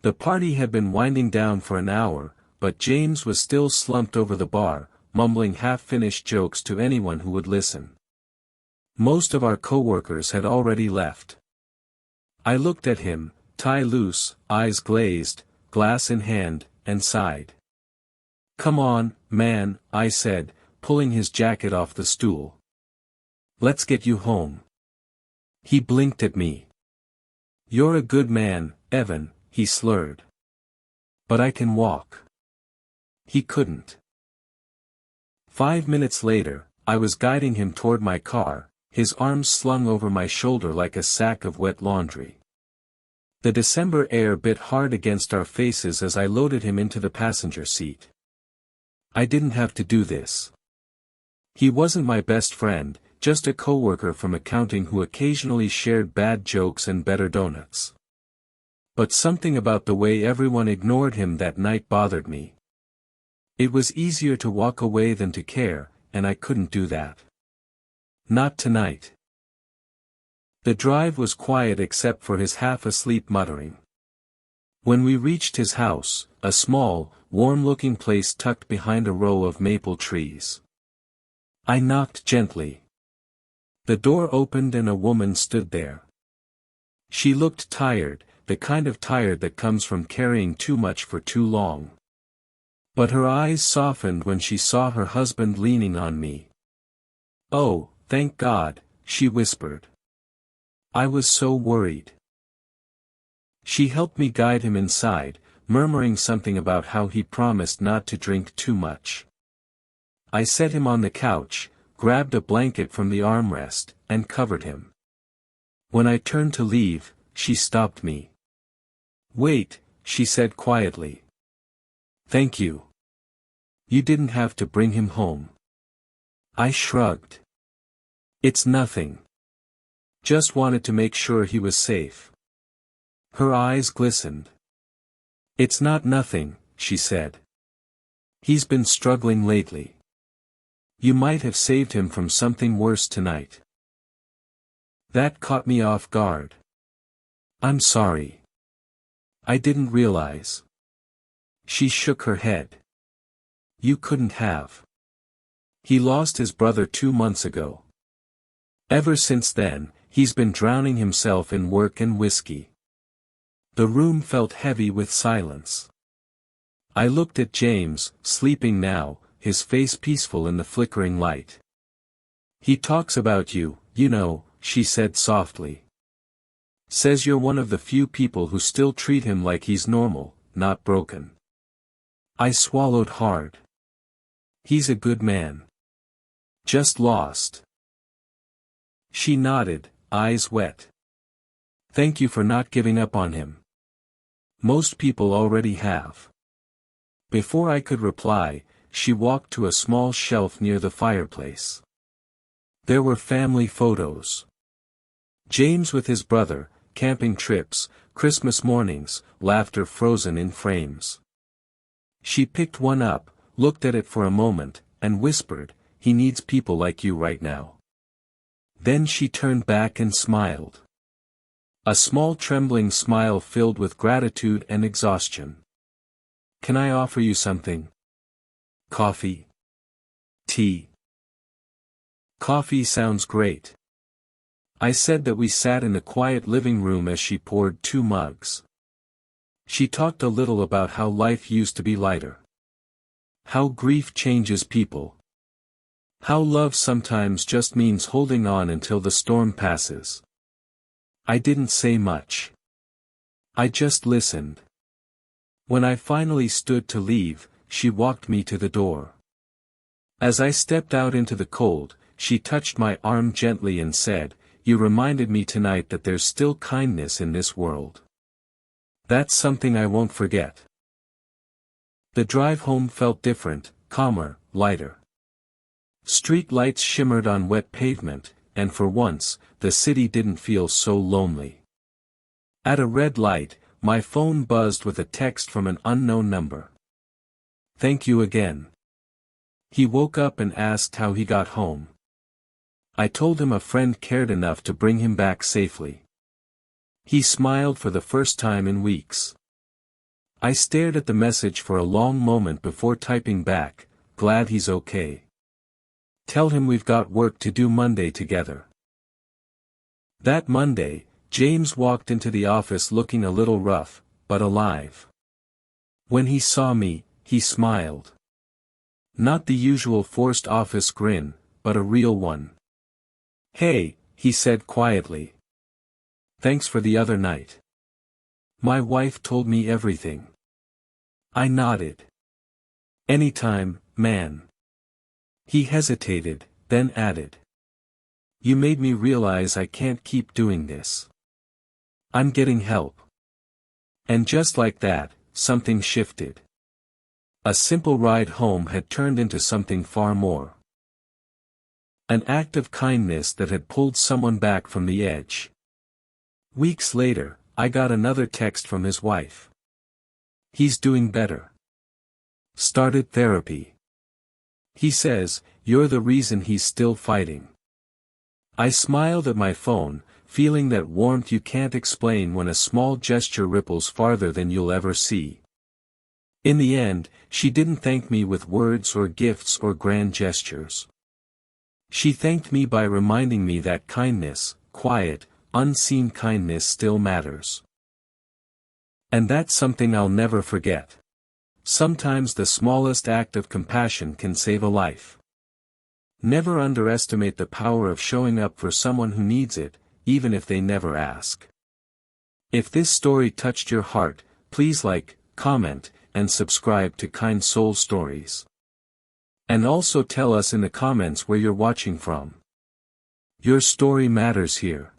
The party had been winding down for an hour, but James was still slumped over the bar, mumbling half-finished jokes to anyone who would listen. Most of our coworkers had already left. I looked at him, tie loose, eyes glazed, glass in hand, and sighed. "Come on, man," I said, pulling his jacket off the stool. "Let's get you home." He blinked at me. "You're a good man, Evan," he slurred. "But I can walk." He couldn't. 5 minutes later, I was guiding him toward my car, his arms slung over my shoulder like a sack of wet laundry. The December air bit hard against our faces as I loaded him into the passenger seat. I didn't have to do this. He wasn't my best friend, just a coworker from accounting who occasionally shared bad jokes and better donuts. But something about the way everyone ignored him that night bothered me. It was easier to walk away than to care, and I couldn't do that. Not tonight. The drive was quiet except for his half-asleep muttering. When we reached his house, a small, warm-looking place tucked behind a row of maple trees. I knocked gently. The door opened and a woman stood there. She looked tired, the kind of tired that comes from carrying too much for too long. But her eyes softened when she saw her husband leaning on me. "Oh, thank God," she whispered. I was so worried. She helped me guide him inside, murmuring something about how he promised not to drink too much. I set him on the couch, grabbed a blanket from the armrest, and covered him. When I turned to leave, she stopped me. "Wait," she said quietly. "Thank you. You didn't have to bring him home." I shrugged. "It's nothing. Just wanted to make sure he was safe." Her eyes glistened. "It's not nothing," she said. "He's been struggling lately. You might have saved him from something worse tonight." That caught me off guard. "I'm sorry. I didn't realize." She shook her head. "You couldn't have. He lost his brother 2 months ago. Ever since then, he's been drowning himself in work and whiskey." The room felt heavy with silence. I looked at James, sleeping now, his face peaceful in the flickering light. "He talks about you, you know," she said softly. "Says you're one of the few people who still treat him like he's normal, not broken." I swallowed hard. "He's a good man. Just lost." She nodded, eyes wet. "Thank you for not giving up on him. Most people already have." Before I could reply, she walked to a small shelf near the fireplace. There were family photos. James with his brother, camping trips, Christmas mornings, laughter frozen in frames. She picked one up, looked at it for a moment, and whispered, "He needs people like you right now." Then she turned back and smiled. A small trembling smile filled with gratitude and exhaustion. "Can I offer you something? Coffee? Tea?" "Coffee sounds great." I said that we sat in a quiet living room as she poured 2 mugs. She talked a little about how life used to be lighter. How grief changes people. How love sometimes just means holding on until the storm passes. I didn't say much. I just listened. When I finally stood to leave, she walked me to the door. As I stepped out into the cold, she touched my arm gently and said, "You reminded me tonight that there's still kindness in this world. That's something I won't forget." The drive home felt different, calmer, lighter. Street lights shimmered on wet pavement, and for once, the city didn't feel so lonely. At a red light, my phone buzzed with a text from an unknown number. "Thank you again." He woke up and asked how he got home. I told him a friend cared enough to bring him back safely. He smiled for the first time in weeks. I stared at the message for a long moment before typing back, "Glad he's okay. Tell him we've got work to do Monday together." That Monday, James walked into the office looking a little rough, but alive. When he saw me, he smiled. Not the usual forced office grin, but a real one. "Hey," he said quietly. "Thanks for the other night. My wife told me everything." I nodded. "Anytime, man." He hesitated, then added, "You made me realize I can't keep doing this. I'm getting help." And just like that, something shifted. A simple ride home had turned into something far more. An act of kindness that had pulled someone back from the edge. Weeks later, I got another text from his wife. "He's doing better. Started therapy. He says, you're the reason he's still fighting." I smiled at my phone, feeling that warmth you can't explain when a small gesture ripples farther than you'll ever see. In the end, she didn't thank me with words or gifts or grand gestures. She thanked me by reminding me that kindness, quiet, unseen kindness still matters. And that's something I'll never forget. Sometimes the smallest act of compassion can save a life. Never underestimate the power of showing up for someone who needs it, even if they never ask. If this story touched your heart, please like, comment, and subscribe to Kind Soul Stories. And also tell us in the comments where you're watching from. Your story matters here.